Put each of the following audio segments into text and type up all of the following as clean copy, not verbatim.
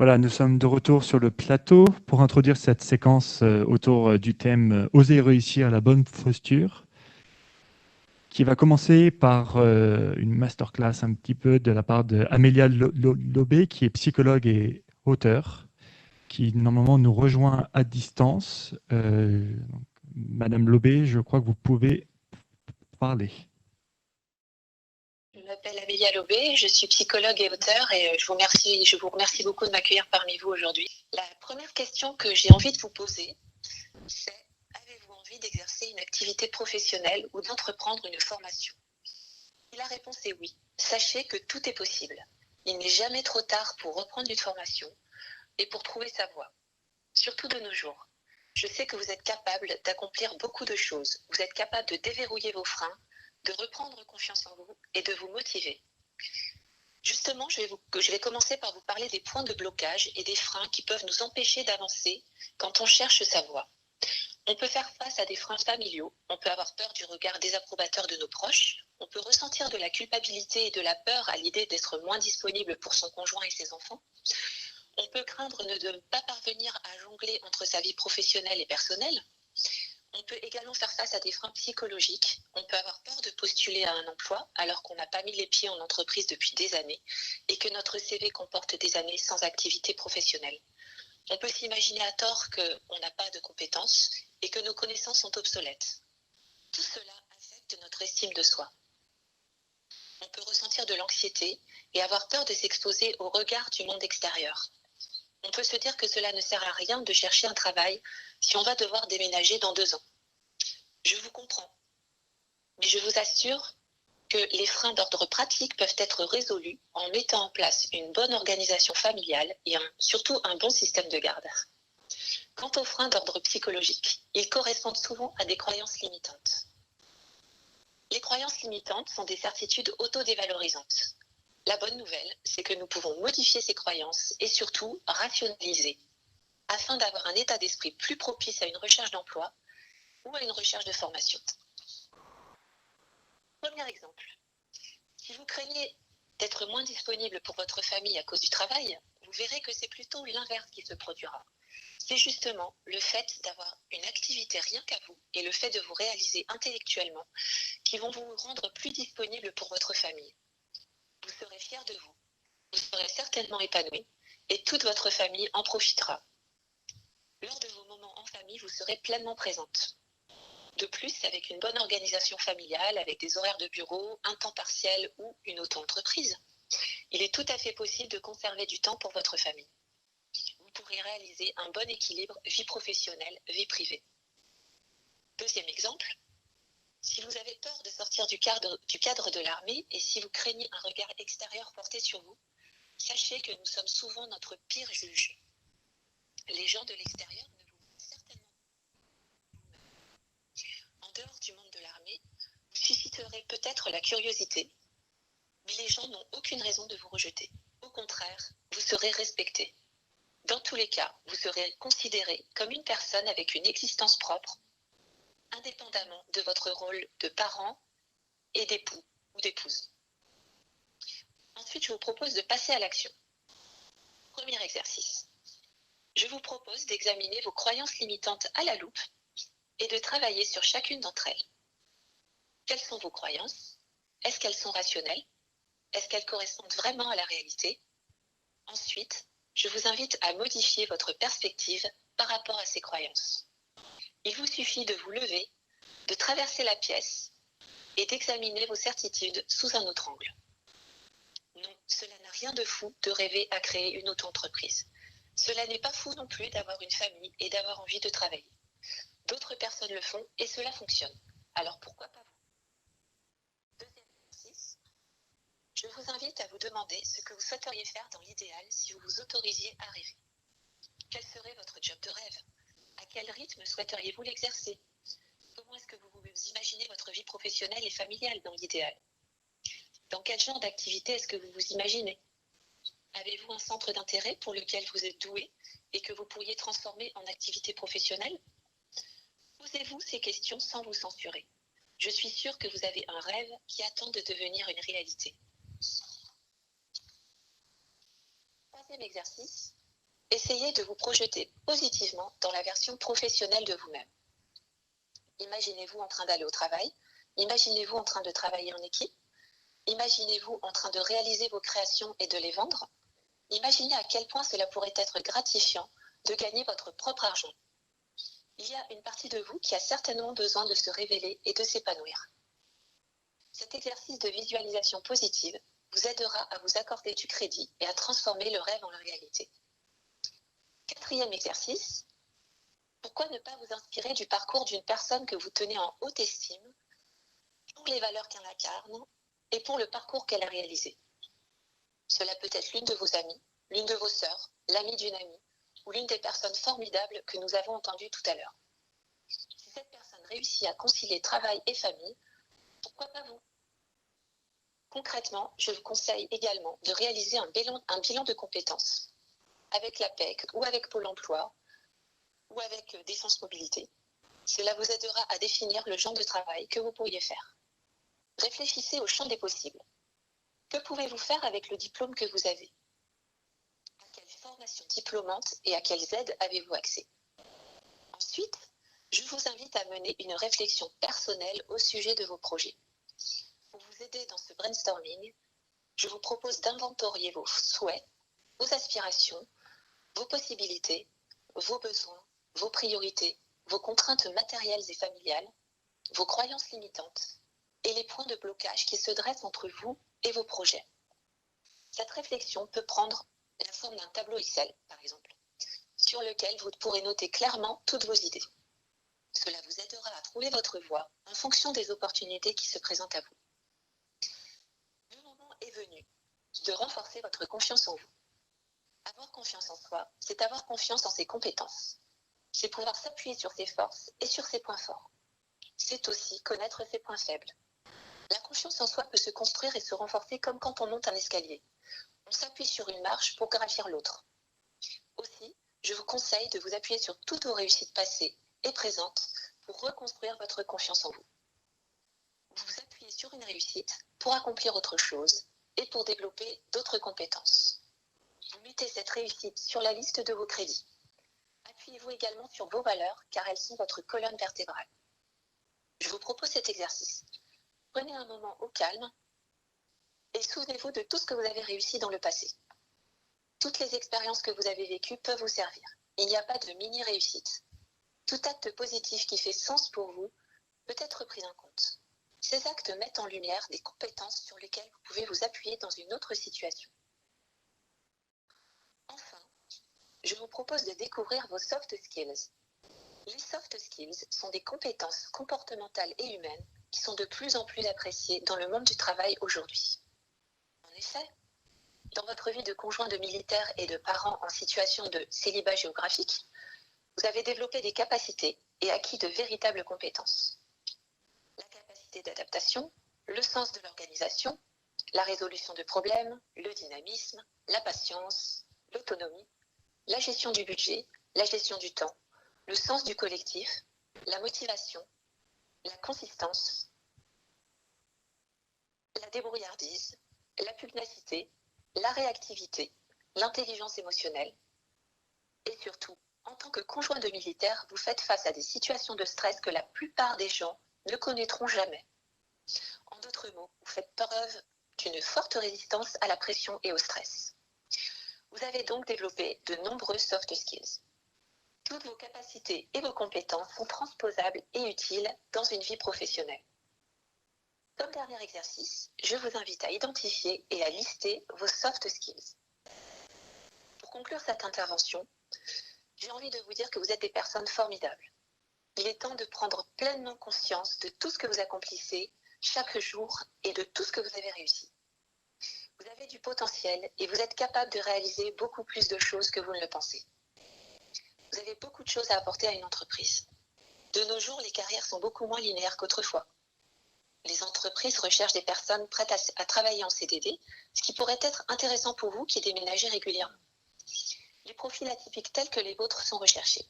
Voilà, nous sommes de retour sur le plateau pour introduire cette séquence autour du thème Oser réussir la bonne posture, qui va commencer par une masterclass un petit peu de la part d'Amélia Lobé, qui est psychologue et auteur, qui normalement nous rejoint à distance. Madame Lobé, je crois que vous pouvez parler. Je m'appelle Amélia Lobé, je suis psychologue et auteure et je vous remercie beaucoup de m'accueillir parmi vous aujourd'hui. La première question que j'ai envie de vous poser, c'est: avez-vous envie d'exercer une activité professionnelle ou d'entreprendre une formation? Si la réponse est oui, sachez que tout est possible. Il n'est jamais trop tard pour reprendre une formation et pour trouver sa voie, surtout de nos jours. Je sais que vous êtes capable d'accomplir beaucoup de choses. Vous êtes capable de déverrouiller vos freins, de reprendre confiance en vous et de vous motiver. Justement, je vais commencer par vous parler des points de blocage et des freins qui peuvent nous empêcher d'avancer quand on cherche sa voie. On peut faire face à des freins familiaux, on peut avoir peur du regard désapprobateur de nos proches, on peut ressentir de la culpabilité et de la peur à l'idée d'être moins disponible pour son conjoint et ses enfants. On peut craindre de ne pas parvenir à jongler entre sa vie professionnelle et personnelle. On peut également faire face à des freins psychologiques. On peut avoir peur de postuler à un emploi alors qu'on n'a pas mis les pieds en entreprise depuis des années et que notre CV comporte des années sans activité professionnelle. On peut s'imaginer à tort qu'on n'a pas de compétences et que nos connaissances sont obsolètes. Tout cela affecte notre estime de soi. On peut ressentir de l'anxiété et avoir peur de s'exposer au regard du monde extérieur. On peut se dire que cela ne sert à rien de chercher un travail si on va devoir déménager dans 2 ans. Je vous comprends, mais je vous assure que les freins d'ordre pratique peuvent être résolus en mettant en place une bonne organisation familiale et surtout un bon système de garde. Quant aux freins d'ordre psychologique, ils correspondent souvent à des croyances limitantes. Les croyances limitantes sont des certitudes autodévalorisantes. La bonne nouvelle, c'est que nous pouvons modifier ces croyances et surtout rationaliser, afin d'avoir un état d'esprit plus propice à une recherche d'emploi ou à une recherche de formation. Premier exemple, si vous craignez d'être moins disponible pour votre famille à cause du travail, vous verrez que c'est plutôt l'inverse qui se produira. C'est justement le fait d'avoir une activité rien qu'à vous et le fait de vous réaliser intellectuellement qui vont vous rendre plus disponible pour votre famille. Vous serez fier de vous, vous serez certainement épanoui et toute votre famille en profitera. Lors de vos moments en famille, vous serez pleinement présente. De plus, avec une bonne organisation familiale, avec des horaires de bureau, un temps partiel ou une auto-entreprise, il est tout à fait possible de conserver du temps pour votre famille. Vous pourrez réaliser un bon équilibre vie professionnelle, vie privée. Deuxième exemple, si vous avez peur de sortir du cadre de l'armée et si vous craignez un regard extérieur porté sur vous, sachez que nous sommes souvent notre pire juge. Les gens de l'extérieur ne vous voient certainement pas. En dehors du monde de l'armée, vous susciterez peut-être la curiosité, mais les gens n'ont aucune raison de vous rejeter. Au contraire, vous serez respecté. Dans tous les cas, vous serez considéré comme une personne avec une existence propre, indépendamment de votre rôle de parent et d'époux ou d'épouse. Ensuite, je vous propose de passer à l'action. Premier exercice. Je vous propose d'examiner vos croyances limitantes à la loupe et de travailler sur chacune d'entre elles. Quelles sont vos croyances? Est-ce qu'elles sont rationnelles? Est-ce qu'elles correspondent vraiment à la réalité? Ensuite, je vous invite à modifier votre perspective par rapport à ces croyances. Il vous suffit de vous lever, de traverser la pièce et d'examiner vos certitudes sous un autre angle. Non, cela n'a rien de fou de rêver à créer une auto-entreprise. Cela n'est pas fou non plus d'avoir une famille et d'avoir envie de travailler. D'autres personnes le font et cela fonctionne. Alors pourquoi pas vous? Deuxième exercice. Je vous invite à vous demander ce que vous souhaiteriez faire dans l'idéal si vous vous autorisiez à rêver. Quel serait votre job de rêve? À quel rythme souhaiteriez-vous l'exercer? Comment est-ce que vous vous imaginez votre vie professionnelle et familiale dans l'idéal? Dans quel genre d'activité est-ce que vous vous imaginez? Avez-vous un centre d'intérêt pour lequel vous êtes doué et que vous pourriez transformer en activité professionnelle? Posez-vous ces questions sans vous censurer. Je suis sûre que vous avez un rêve qui attend de devenir une réalité. Troisième exercice, essayez de vous projeter positivement dans la version professionnelle de vous-même. Imaginez-vous en train d'aller au travail, imaginez-vous en train de travailler en équipe, imaginez-vous en train de réaliser vos créations et de les vendre. Imaginez à quel point cela pourrait être gratifiant de gagner votre propre argent. Il y a une partie de vous qui a certainement besoin de se révéler et de s'épanouir. Cet exercice de visualisation positive vous aidera à vous accorder du crédit et à transformer le rêve en la réalité. Quatrième exercice, pourquoi ne pas vous inspirer du parcours d'une personne que vous tenez en haute estime pour les valeurs qu'elle incarne et pour le parcours qu'elle a réalisé. Cela peut être l'une de vos amies, l'une de vos sœurs, l'amie d'une amie ou l'une des personnes formidables que nous avons entendues tout à l'heure. Si cette personne réussit à concilier travail et famille, pourquoi pas vous? Concrètement, je vous conseille également de réaliser un bilan de compétences avec l'APEC ou avec Pôle emploi ou avec Défense Mobilité. Cela vous aidera à définir le genre de travail que vous pourriez faire. Réfléchissez au champ des possibles. Que pouvez-vous faire avec le diplôme que vous avez? À quelle formation diplômante et à quelles aides avez-vous accès? Ensuite, je vous invite à mener une réflexion personnelle au sujet de vos projets. Pour vous aider dans ce brainstorming, je vous propose d'inventorier vos souhaits, vos aspirations, vos possibilités, vos besoins, vos priorités, vos contraintes matérielles et familiales, vos croyances limitantes et les points de blocage qui se dressent entre vous et vos projets. Cette réflexion peut prendre la forme d'un tableau Excel, par exemple, sur lequel vous pourrez noter clairement toutes vos idées. Cela vous aidera à trouver votre voie en fonction des opportunités qui se présentent à vous. Le moment est venu de renforcer votre confiance en vous. Avoir confiance en soi, c'est avoir confiance en ses compétences. C'est pouvoir s'appuyer sur ses forces et sur ses points forts. C'est aussi connaître ses points faibles. La confiance en soi peut se construire et se renforcer comme quand on monte un escalier. On s'appuie sur une marche pour gravir l'autre. Aussi, je vous conseille de vous appuyer sur toutes vos réussites passées et présentes pour reconstruire votre confiance en vous. Vous vous appuyez sur une réussite pour accomplir autre chose et pour développer d'autres compétences. Vous mettez cette réussite sur la liste de vos crédits. Appuyez-vous également sur vos valeurs car elles sont votre colonne vertébrale. Je vous propose cet exercice. Prenez un moment au calme et souvenez-vous de tout ce que vous avez réussi dans le passé. Toutes les expériences que vous avez vécues peuvent vous servir. Il n'y a pas de mini-réussite. Tout acte positif qui fait sens pour vous peut être pris en compte. Ces actes mettent en lumière des compétences sur lesquelles vous pouvez vous appuyer dans une autre situation. Enfin, je vous propose de découvrir vos soft skills. Les soft skills sont des compétences comportementales et humaines qui sont de plus en plus appréciées dans le monde du travail aujourd'hui. En effet, dans votre vie de conjoint de militaire et de parent en situation de célibat géographique, vous avez développé des capacités et acquis de véritables compétences. La capacité d'adaptation, le sens de l'organisation, la résolution de problèmes, le dynamisme, la patience, l'autonomie, la gestion du budget, la gestion du temps, le sens du collectif, la motivation, la consistance, la débrouillardise, la pugnacité, la réactivité, l'intelligence émotionnelle. Et surtout, en tant que conjoint de militaire, vous faites face à des situations de stress que la plupart des gens ne connaîtront jamais. En d'autres mots, vous faites preuve d'une forte résistance à la pression et au stress. Vous avez donc développé de nombreux soft skills. Toutes vos capacités et vos compétences sont transposables et utiles dans une vie professionnelle. Comme dernier exercice, je vous invite à identifier et à lister vos soft skills. Pour conclure cette intervention, j'ai envie de vous dire que vous êtes des personnes formidables. Il est temps de prendre pleinement conscience de tout ce que vous accomplissez chaque jour et de tout ce que vous avez réussi. Vous avez du potentiel et vous êtes capable de réaliser beaucoup plus de choses que vous ne le pensez. Vous avez beaucoup de choses à apporter à une entreprise. De nos jours, les carrières sont beaucoup moins linéaires qu'autrefois. Les entreprises recherchent des personnes prêtes à travailler en CDD, ce qui pourrait être intéressant pour vous qui déménagez régulièrement. Les profils atypiques tels que les vôtres sont recherchés.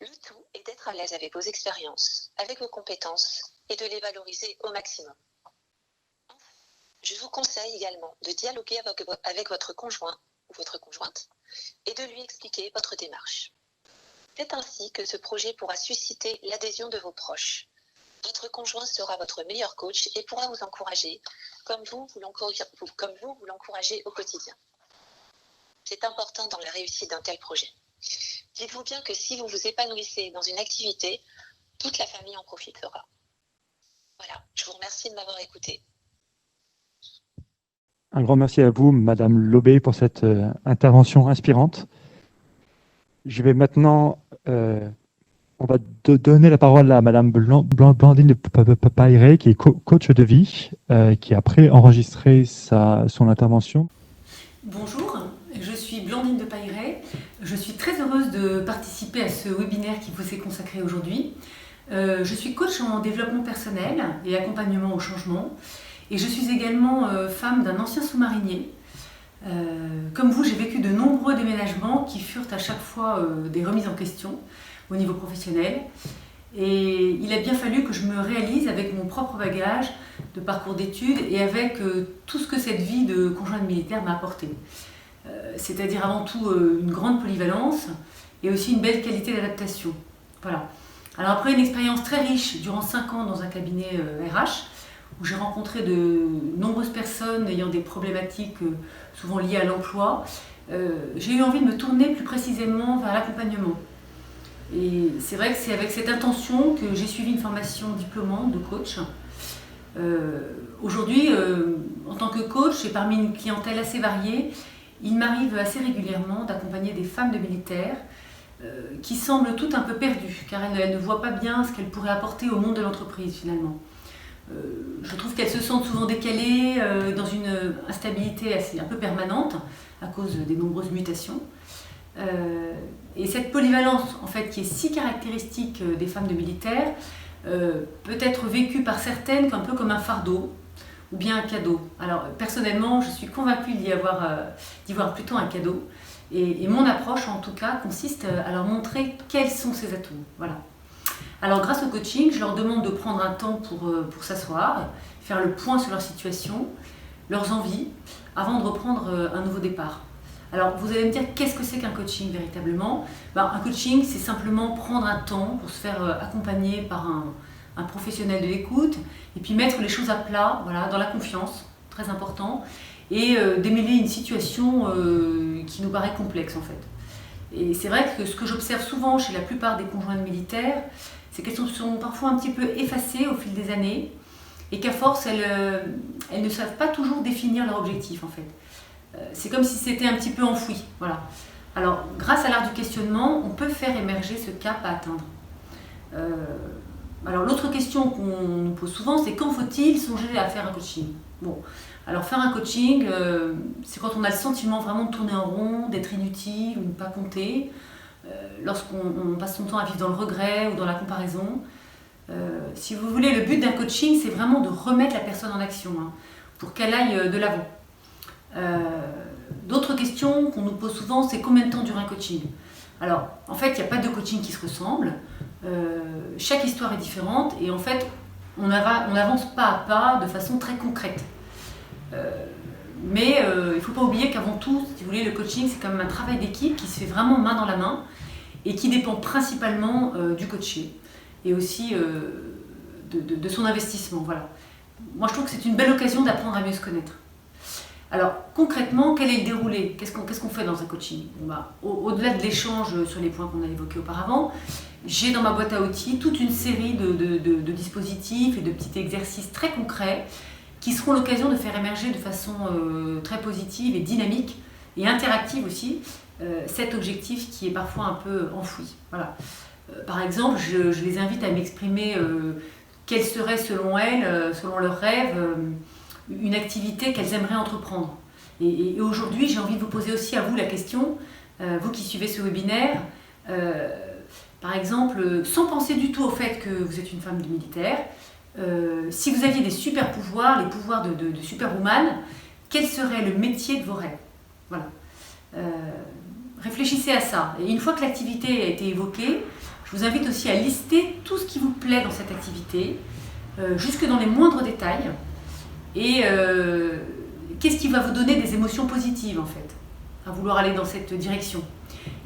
Le tout est d'être à l'aise avec vos expériences, avec vos compétences et de les valoriser au maximum. Je vous conseille également de dialoguer avec votre conjoint ou votre conjointe et de lui expliquer votre démarche. C'est ainsi que ce projet pourra susciter l'adhésion de vos proches. Votre conjoint sera votre meilleur coach et pourra vous encourager comme vous l'encouragez au quotidien. C'est important dans la réussite d'un tel projet. Dites-vous bien que si vous vous épanouissez dans une activité, toute la famille en profitera. Voilà, je vous remercie de m'avoir écouté. Un grand merci à vous, Madame Lobé, pour cette intervention inspirante. Je vais maintenant, on va donner la parole à Madame Blandine de Pailleret, qui est coach de vie, qui a pré-enregistré son intervention. Bonjour, je suis Blandine de Pailleret. Je suis très heureuse de participer à ce webinaire qui vous est consacré aujourd'hui. Je suis coach en développement personnel et accompagnement au changement. Et je suis également femme d'un ancien sous-marinier. Comme vous, j'ai vécu de nombreux déménagements qui furent à chaque fois des remises en question au niveau professionnel. Et il a bien fallu que je me réalise avec mon propre bagage de parcours d'études et avec tout ce que cette vie de conjointe militaire m'a apporté. C'est-à-dire avant tout une grande polyvalence et aussi une belle qualité d'adaptation. Voilà. Alors après une expérience très riche durant 5 ans dans un cabinet RH, où j'ai rencontré de nombreuses personnes ayant des problématiques souvent liées à l'emploi, j'ai eu envie de me tourner plus précisément vers l'accompagnement. Et c'est vrai que c'est avec cette intention que j'ai suivi une formation diplômante de coach. Aujourd'hui, en tant que coach et parmi une clientèle assez variée, il m'arrive assez régulièrement d'accompagner des femmes de militaires qui semblent toutes un peu perdues, car elles ne voient pas bien ce qu'elles pourraient apporter au monde de l'entreprise finalement. Je trouve qu'elles se sentent souvent décalées dans une instabilité un peu permanente à cause des nombreuses mutations. Et cette polyvalence en fait, qui est si caractéristique des femmes de militaires peut être vécue par certaines un peu comme un fardeau ou bien un cadeau. Alors personnellement, je suis convaincue d'y voir plutôt un cadeau. Et mon approche en tout cas consiste à leur montrer quels sont ces atouts. Voilà. Alors grâce au coaching, je leur demande de prendre un temps pour s'asseoir, faire le point sur leur situation, leurs envies, avant de reprendre un nouveau départ. Alors vous allez me dire, qu'est-ce que c'est qu'un coaching véritablement ? Un coaching, c'est simplement prendre un temps pour se faire accompagner par un professionnel de l'écoute et puis mettre les choses à plat, voilà, dans la confiance, très important, et démêler une situation qui nous paraît complexe en fait. Et c'est vrai que ce que j'observe souvent chez la plupart des conjointes militaires, c'est qu'elles sont parfois un petit peu effacées au fil des années et qu'à force, elles ne savent pas toujours définir leur objectif en fait. C'est comme si c'était un petit peu enfoui. Voilà. Alors, grâce à l'art du questionnement, on peut faire émerger ce cap à atteindre. Alors, l'autre question qu'on nous pose souvent, c'est quand faut-il songer à faire un coaching ? Bon, alors faire un coaching, c'est quand on a le sentiment vraiment de tourner en rond, d'être inutile ou de ne pas compter, lorsqu'on passe son temps à vivre dans le regret ou dans la comparaison. Si vous voulez, le but d'un coaching, c'est vraiment de remettre la personne en action, hein, pour qu'elle aille de l'avant. D'autres questions qu'on nous pose souvent, c'est combien de temps dure un coaching ? Alors, en fait, il n'y a pas de coaching qui se ressemble. Chaque histoire est différente et en fait, on avance pas à pas de façon très concrète. Mais il ne faut pas oublier qu'avant tout, si vous voulez, le coaching, c'est quand même un travail d'équipe qui se fait vraiment main dans la main et qui dépend principalement du coaché et aussi de son investissement. Voilà. Moi, je trouve que c'est une belle occasion d'apprendre à mieux se connaître. Alors, concrètement, quel est le déroulé ? Qu'est-ce qu'on fait dans un coaching ? Au-delà de l'échange sur les points qu'on a évoqués auparavant, j'ai dans ma boîte à outils toute une série de dispositifs et de petits exercices très concrets qui seront l'occasion de faire émerger de façon très positive et dynamique et interactive aussi cet objectif qui est parfois un peu enfoui. Voilà. Par exemple, je les invite à m'exprimer quelle serait selon elles, selon leurs rêves, une activité qu'elles aimeraient entreprendre. Et aujourd'hui, j'ai envie de vous poser aussi à vous la question, vous qui suivez ce webinaire, par exemple, sans penser du tout au fait que vous êtes une femme de militaire, si vous aviez des super pouvoirs, les pouvoirs de superwoman, quel serait le métier de vos rêves ? Voilà. Réfléchissez à ça. Et une fois que l'activité a été évoquée, je vous invite aussi à lister tout ce qui vous plaît dans cette activité, jusque dans les moindres détails. Et qu'est-ce qui va vous donner des émotions positives en fait ? à vouloir aller dans cette direction.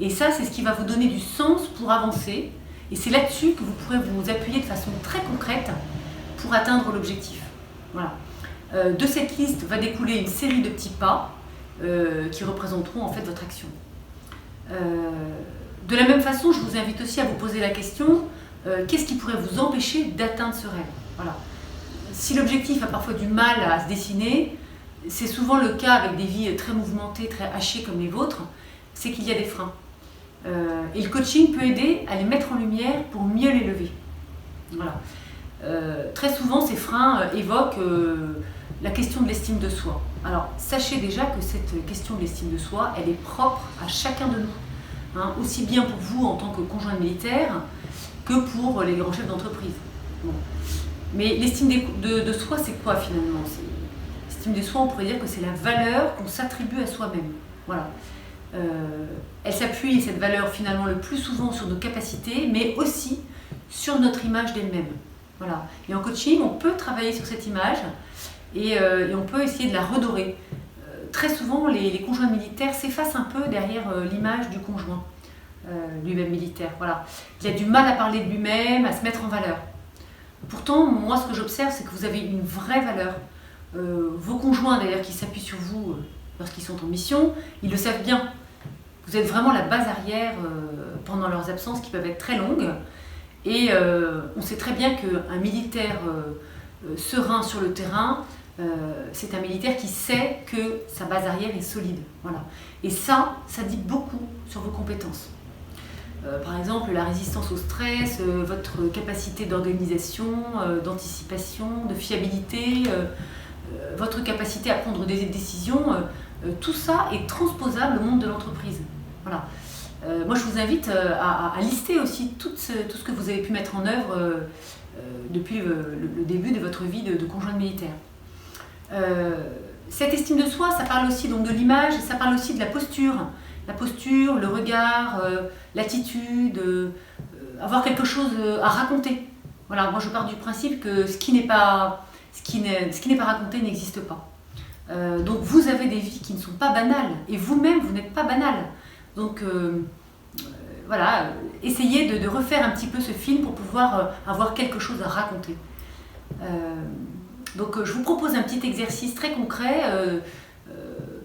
Et ça, c'est ce qui va vous donner du sens pour avancer. Et c'est là-dessus que vous pourrez vous appuyer de façon très concrète pour atteindre l'objectif. Voilà. De cette liste va découler une série de petits pas qui représenteront en fait votre action. De la même façon, je vous invite aussi à vous poser la question, qu'est-ce qui pourrait vous empêcher d'atteindre ce rêve? Voilà. Si l'objectif a parfois du mal à se dessiner, c'est souvent le cas avec des vies très mouvementées, très hachées comme les vôtres, c'est qu'il y a des freins. Et le coaching peut aider à les mettre en lumière pour mieux les lever. Voilà. Très souvent, ces freins évoquent la question de l'estime de soi. Alors, sachez déjà que cette question de l'estime de soi, elle est propre à chacun de nous. Hein, aussi bien pour vous en tant que conjoint militaire que pour les grands chefs d'entreprise. Bon. Mais l'estime de soi, c'est quoi finalement? L'estime de soi, on pourrait dire que c'est la valeur qu'on s'attribue à soi-même. Voilà. Elle s'appuie, cette valeur, finalement, le plus souvent sur nos capacités, mais aussi sur notre image d'elle-même. Voilà. Et en coaching, on peut travailler sur cette image et on peut essayer de la redorer. Très souvent, les conjoints militaires s'effacent un peu derrière l'image du conjoint lui-même militaire. Voilà. Il a du mal à parler de lui-même, à se mettre en valeur. Pourtant, moi, ce que j'observe, c'est que vous avez une vraie valeur. Vos conjoints, d'ailleurs, qui s'appuient sur vous lorsqu'ils sont en mission, ils le savent bien. Vous êtes vraiment la base arrière pendant leurs absences qui peuvent être très longues. Et on sait très bien qu'un militaire serein sur le terrain, c'est un militaire qui sait que sa base arrière est solide. Voilà. Et ça dit beaucoup sur vos compétences. Par exemple, la résistance au stress, votre capacité d'organisation, d'anticipation, de fiabilité, votre capacité à prendre des décisions, tout ça est transposable au monde de l'entreprise. Voilà. Moi, je vous invite à lister aussi tout ce que vous avez pu mettre en œuvre depuis le début de votre vie de conjointe militaire. Cette estime de soi, ça parle aussi donc de l'image, ça parle aussi de la posture. La posture, le regard, l'attitude, avoir quelque chose à raconter. Voilà, moi je pars du principe que ce qui n'est pas raconté n'existe pas. Donc vous avez des vies qui ne sont pas banales, et vous-même vous n'êtes pas banal. Donc voilà, essayez de refaire un petit peu ce film pour pouvoir avoir quelque chose à raconter. Donc je vous propose un petit exercice très concret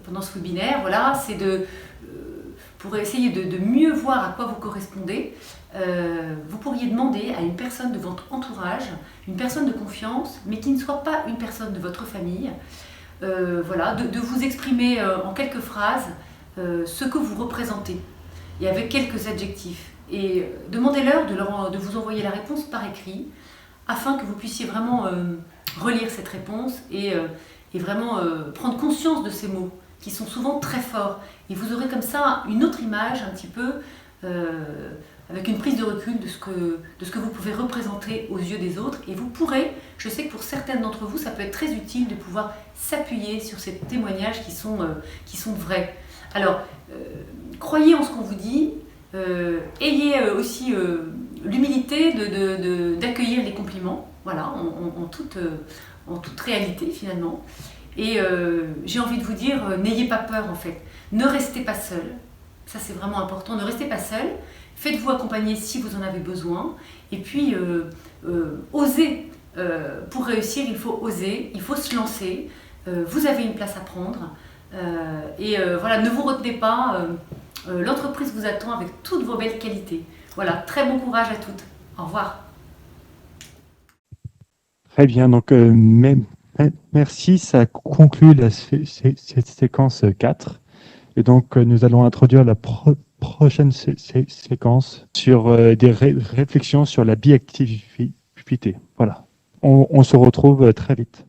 pendant ce webinaire. Voilà, c'est pour essayer de mieux voir à quoi vous correspondez, vous pourriez demander à une personne de votre entourage, une personne de confiance, mais qui ne soit pas une personne de votre famille, voilà, de vous exprimer en quelques phrases ce que vous représentez, et avec quelques adjectifs. Et demandez-leur de vous envoyer la réponse par écrit, afin que vous puissiez vraiment relire cette réponse et vraiment prendre conscience de ces mots, qui sont souvent très forts. Et vous aurez comme ça une autre image, un petit peu, avec une prise de recul de ce que vous pouvez représenter aux yeux des autres. Et vous pourrez, je sais que pour certaines d'entre vous, ça peut être très utile de pouvoir s'appuyer sur ces témoignages qui sont vrais. Alors, croyez en ce qu'on vous dit, ayez aussi l'humilité d'accueillir les compliments, voilà, en toute réalité finalement. Et j'ai envie de vous dire, n'ayez pas peur en fait, ne restez pas seul, ça c'est vraiment important, ne restez pas seul, faites-vous accompagner si vous en avez besoin, et puis osez, pour réussir il faut oser, il faut se lancer, vous avez une place à prendre, et voilà, ne vous retenez pas, l'entreprise vous attend avec toutes vos belles qualités. Voilà, très bon courage à toutes, au revoir. Très bien, donc merci, ça conclut cette séquence 4. Et donc nous allons introduire la prochaine séquence sur des réflexions sur la biactivité. Voilà, on se retrouve très vite.